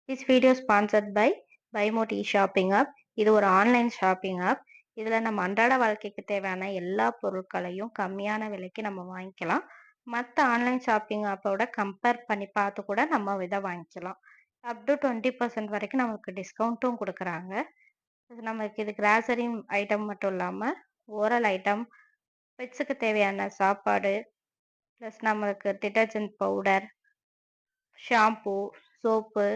This video is sponsored by Buymo shopping app. இது ஒரு online shopping app. இதுல நம்ம அன்றாட வாழ்க்கைக்கு தேவையான எல்லா பொருட்களையும் கம்மியான விலைக்கு நம்ம வாங்கிக்கலாம். மத்த ஆன்லைன் ஷாப்பிங் ஆப்போட கம்பேர் பண்ணி பார்த்து கூட நம்ம இத வாங்கிக்கலாம். அப் டு 20% வரைக்கும் நமக்கு டிஸ்கவுண்ட்டும் குடுக்குறாங்க. நமக்கு இது கிராசரி ஐட்டம் மட்டும் இல்லாம, ஓரல் ஐட்டம், பெட்ஸுக்கு தேவையான சாப்பாடு, பிளஸ் நம்மளுக்கு டிட்டர்ஜென்ட் பவுடர், ஷாம்பூ, சோப்பு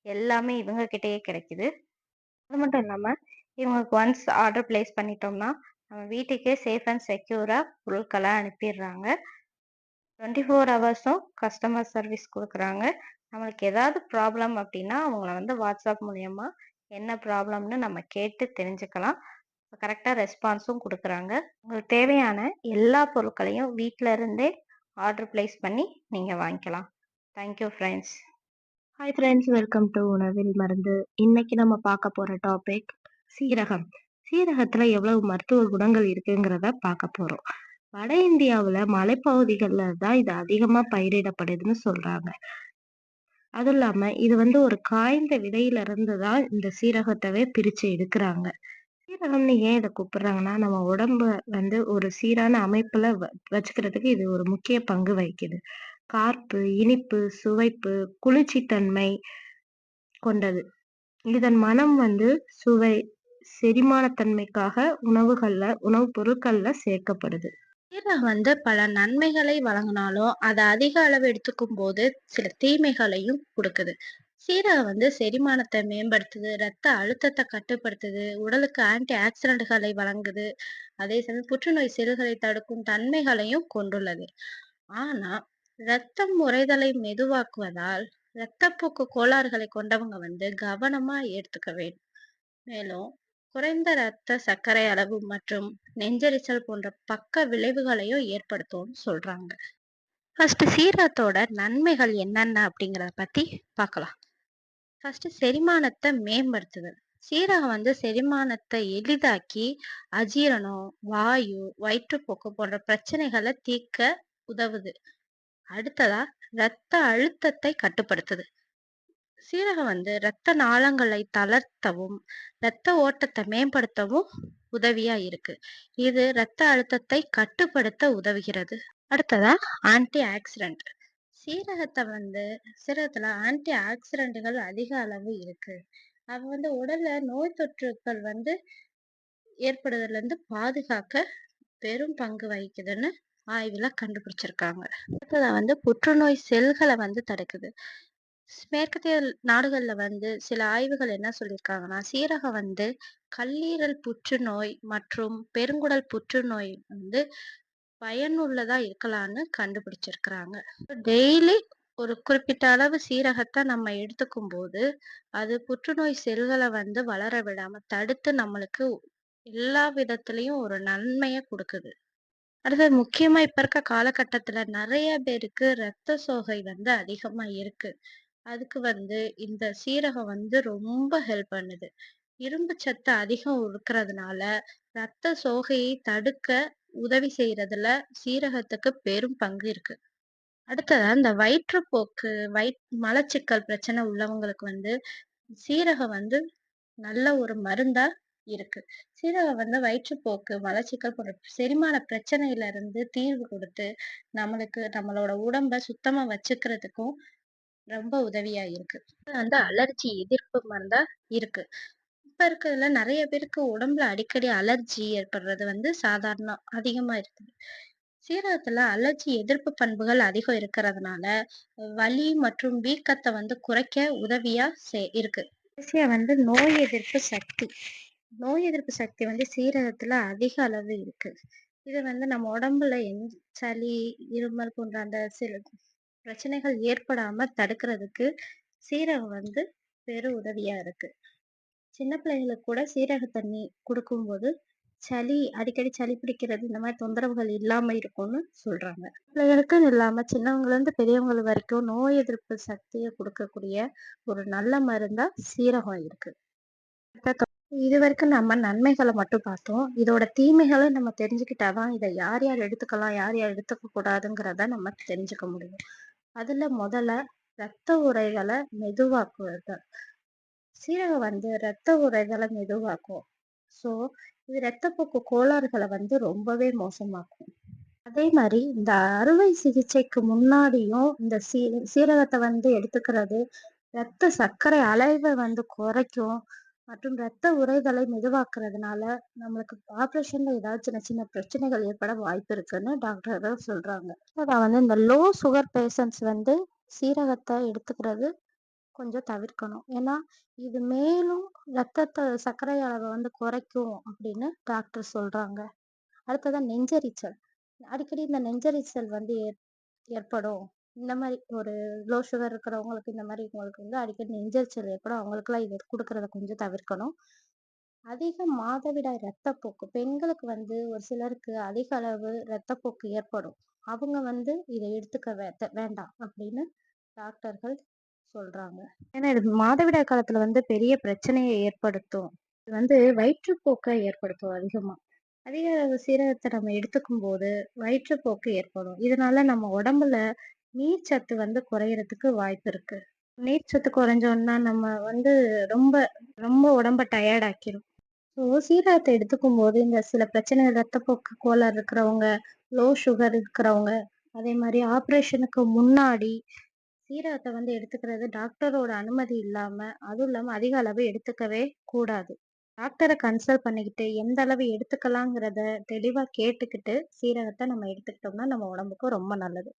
எல்லாமே இவங்க கிட்டயே கிடைக்குது. அது மட்டும் இல்லாம, இவங்களுக்கு ஒன்ஸ் ஆர்டர் பிளேஸ் பண்ணிட்டோம்னா, நம்ம வீட்டுக்கே சேஃப் அண்ட் செக்யூரா பொருட்கள அனுப்பிடுறாங்க. 24 ஹவர்ஸும் கஸ்டமர் சர்வீஸ் குடுக்குறாங்க. நம்மளுக்கு ஏதாவது ப்ராப்ளம் அப்டின்னா, அவங்கள வந்து வாட்ஸ்அப் மூலியமா என்ன ப்ராப்ளம்னு நம்ம கேட்டு தெரிஞ்சுக்கலாம். கரெக்ட்டா ரெஸ்பான்ஸும் குடுக்குறாங்க. உங்களுக்கு தேவையான எல்லா பொருட்களையும் வீட்ல இருந்தே ஆர்டர் பிளேஸ் பண்ணி நீங்க வாங்கிக்கலாம். Thank you friends. Hi friends, welcome to உணவில் மருந்து. இன்னைக்கு நம்ம பார்க்க போற டாபிக் சீரகம். சீரகத்துல எவ்வளவு மருத்துவ குணங்கள் இருக்குங்கிறத பார்க்க போறோம். வட இந்தியாவுல மலைப்பகுதிகள்ல தான் இது அதிகமா பயிரிடப்படுதுன்னு சொல்றாங்க. அதுவும் இல்லாம இது வந்து ஒரு காய்ந்த விதையில இருந்து தான் இந்த சீரகத்தவே பிரிச்சு எடுக்கிறாங்க. சீரகம்னு ஏன் இதை கூப்பிடுறாங்கன்னா, நம்ம உடம்ப வந்து ஒரு சீரான அமைப்புல வச்சுக்கிறதுக்கு இது ஒரு முக்கிய பங்கு வகிக்குது. கார்ப்பு, இனிப்பு, சுவைப்பு, குளிர்ச்சித்தன்மை கொண்டது. இதன் மனம் வந்து சுவை, செரிமானத்தன்மைக்காக உணவுப் பொருட்கள்ல சேர்க்கப்படுது. சீரகம் வந்து பல நன்மைகளை வழங்கினாலும், அத அதிக அளவு எடுத்துக்கும்போது சில தீமைகளையும் குடுக்குது. சீரகம் வந்து செரிமானத்த மேம்படுத்துது, ரத்த அழுத்தத்த கட்டுப்படுத்துது, உடலுக்கு ஆன்டி ஆக்ஸிடன்ட்களை வழங்குது. அதே சமயம் புற்றுநோய் செல்களை தடுக்கும் தன்மைகளையும் கொண்டுள்ளது. ஆனா, ரத்தம் உறைதலை மெதுவாக்குவதால், இரத்தப்போக்கு கோளாறுகளை கொண்டவங்க வந்து கவனமா எடுத்துக்க வேண்டும். மேலும் குறைந்த இரத்த சர்க்கரை அளவு மற்றும் நெஞ்செரிச்சல் போன்ற பக்க விளைவுகளையும் ஏற்படுத்தும்னு சொல்றாங்க. ஃபர்ஸ்ட் சீரகத்தோட நன்மைகள் என்னென்ன அப்படிங்கறத பத்தி பார்க்கலாம். ஃபர்ஸ்ட் செரிமானத்தை மேம்படுத்துதல். சீரகம் வந்து செரிமானத்தை எளிதாக்கி அஜீரணம், வாயு, வயிற்றுப்போக்கு போன்ற பிரச்சனைகளை தீர்க்க உதவுது. அடுத்ததா இரத்த அழுத்தத்தை கட்டுப்படுத்துது. சீரகம் வந்து இரத்த நாளங்களை தளர்த்தவும், இரத்த ஓட்டத்தை மேம்படுத்தவும் உதவியா இருக்கு. இது இரத்த அழுத்தத்தை கட்டுப்படுத்த உதவுகிறது. அடுத்ததா ஆன்டி ஆக்சிடென்ட். சீரகத்துல ஆன்டி ஆக்சிடென்ட்கள் அதிக அளவு இருக்கு. அது வந்து உடல்ல நோய் தொற்றுக்கள் வந்து ஏற்படுறதுல இருந்து பாதுகாக்க பெரும் பங்கு வகிக்குதுன்னு ஆய்வுல கண்டுபிடிச்சிருக்காங்க. அடுத்ததா வந்து புற்றுநோய் செல்களை வந்து தடுக்குது. மேற்கத்திய நாடுகள்ல வந்து சில ஆய்வுகள் என்ன சொல்லியிருக்காங்கன்னா, சீரகம் வந்து கல்லீரல் புற்றுநோய் மற்றும் பெருங்குடல் புற்றுநோய் வந்து பயனுள்ளதா இருக்கலான்னு கண்டுபிடிச்சிருக்கிறாங்க. டெய்லி ஒரு குறிப்பிட்ட அளவு சீரகத்தை நம்ம எடுத்துக்கும் போது, அது புற்றுநோய் செல்களை வந்து வளர விடாம தடுத்து நம்மளுக்கு எல்லா விதத்திலயும் ஒரு நன்மைய குடுக்குது. அடுத்தது முக்கியமா இப்ப இருக்க காலகட்டத்துல நெறைய பேருக்கு ரத்த சோகை வந்து அதிகமா இருக்கு. அதுக்கு வந்து இந்த சீரகம் வந்து ரொம்ப ஹெல்ப் பண்ணுது. இரும்பு சத்து அதிகம் இருக்கிறதுனால, ரத்த சோகையை தடுக்க உதவி செய்யறதுல சீரகத்துக்கு பெரும் பங்கு இருக்கு. அடுத்ததா இந்த வயிற்றுப்போக்கு, மலச்சிக்கல் பிரச்சனை உள்ளவங்களுக்கு வந்து சீரகம் வந்து நல்ல ஒரு மருந்தா இருக்கு. சீரகம் வந்து வயிற்றுப்போக்கு, மலச்சிக்கல் போன்ற செரிமான பிரச்சனையில இருந்து தீர்வு கொடுத்து, நம்மளோட உடம்ப சுத்தமா வச்சுக்கிறதுக்கும் ரொம்ப உதவியா இருக்கு. இது வந்து அலர்ஜி எதிர்ப்பு மருந்தா இருக்கு. இப்ப இருக்கிறதுல நெறைய பேருக்கு உடம்புல அடிக்கடி அலர்ஜி ஏற்படுறது வந்து சாதாரணம். அதிகமா இருக்குது. சீரகத்துல அலர்ஜி எதிர்ப்பு பண்புகள் அதிகம் இருக்கிறதுனால, வலி மற்றும் வீக்கத்த வந்து குறைக்க உதவியா இருக்கு. கடைசியா வந்து நோய் எதிர்ப்பு சக்தி. நோய் எதிர்ப்பு சக்தி வந்து சீரகத்துல அதிக அளவு இருக்கு. இது வந்து நம்ம உடம்புல சளி, இருமல் போன்ற அந்த சில பிரச்சனைகள் ஏற்படாம தடுக்கிறதுக்கு சீரகம் வந்து பெரும் உதவியா இருக்கு. சின்ன பிள்ளைங்களுக்கு கூட சீரக தண்ணி குடுக்கும்போது அடிக்கடி சளி பிடிக்கிறது இந்த மாதிரி தொந்தரவுகள் இல்லாம இருக்கும்னு சொல்றாங்க. பிள்ளைகளுக்குன்னு இல்லாம சின்னவங்கல இருந்து பெரியவங்க வரைக்கும் நோய் எதிர்ப்பு சக்தியை கொடுக்கக்கூடிய ஒரு நல்ல மருந்தா சீரகம் இருக்கு. இது வரைக்கும் நம்ம நன்மைகளை மட்டும் பார்த்தோம். இதோட தீமைகளை நம்ம தெரிஞ்சுக்கிட்டாதான் இதை யார் யார் எடுத்துக்கலாம், யார் யார் எடுத்துக்க கூடாதுங்கிறத நம்ம தெரிஞ்சுக்க முடியும். அதுல முதல்ல இரத்த உறைகள மெதுவாக்குவது. சீரகம் வந்து இரத்த உறைதல மெதுவாக்கும். ஸோ, இது இரத்தப்போக்கு கோளாறுகள வந்து ரொம்பவே மோசமாக்கும். அதே மாரி இந்த அறுவை சிகிச்சைக்கு முன்னாடியும் இந்த சீரகத்த வந்து எடுத்துக்கிறது, இரத்த சர்க்கரை அளவ வந்து குறைக்கும். மற்றும் இரத்த உறைதலை மெதுவாக்குறதுனால, நம்மளுக்கு ஆப்ரேஷன்ல ஏதாவது சின்ன சின்ன பிரச்சனைகள் ஏற்பட வாய்ப்பு இருக்குன்னு டாக்டர்கள் சொல்றாங்க. அதான் வந்து இந்த லோ சுகர் பேஷண்ட்ஸ் வந்து சீரகத்த எடுத்துக்கிறது கொஞ்சம் தவிர்க்கணும். ஏன்னா, இது மேலும் சர்க்கரை அளவ வந்து குறைக்கும் அப்படின்னு டாக்டர் சொல்றாங்க. அடுத்ததா நெஞ்செரிச்சல். அடிக்கடி இந்த நெஞ்செரிச்சல் வந்து ஏற்படும். இந்த மாரி ஒரு லோ சுகர் இருக்கிறவங்களுக்கு இந்த மாரி உங்களுக்கு வந்து அடிக்கடி நெஞ்செரிச்சல் ஏற்படும். அவங்களுக்கெல்லாம் இத குடுக்கறத கொஞ்சம் தவிர்க்கணும். அதிக மாதவிடாய் ரத்தப்போக்கு. பெண்களுக்கு வந்து ஒரு சிலருக்கு அதிக அளவு ரத்தப்போக்கு ஏற்படும். அவங்க வந்து இத எடுத்துக்க வேண்டாம் அப்படின்னு டாக்டர்கள் சொல்றாங்க. ஏன்னா இது மாதவிடாய் காலத்துல வந்து பெரிய பிரச்சனைய ஏற்படுத்தும். இது வந்து வயிற்றுப்போக்க ஏற்படுத்தும் அதிகமா. அதிக அளவு சீரகத்த நம்ம எடுத்துக்கும்போது வயிற்றுப்போக்கு ஏற்படும். இதனால நம்ம உடம்புல நீர்ச்சத்து வந்து குறையறதுக்கு வாய்ப்பு இருக்கு. நீர்ச்சத்து குறைஞ்சோம்னா நம்ம வந்து ரொம்ப ரொம்ப உடம்ப டயர்ட் ஆக்கிரும். ஸோ சீரகத்த எடுத்துக்கும்போது இந்த சில பிரச்சனை ரத்தப்போக்கு கோளாறு இருக்கிறவங்க, லோ சுகர் இருக்கிறவங்க, அதே மாரி ஆப்ரேஷனுக்கு முன்னாடி சீரகத்த வந்து எடுத்துக்கிறது டாக்டரோட அனுமதி இல்லாம, அதுவும் இல்லாம அதிக அளவு எடுத்துக்கவே கூடாது. டாக்டர கன்சல்ட் பண்ணிக்கிட்டு, எந்த அளவு எடுத்துக்கலாங்கிறத தெளிவா கேட்டுக்கிட்டு, சீரகத்த நம்ம எடுத்துக்கிட்டோம்னா, நம்ம உடம்புக்கு ரொம்ப நல்லது.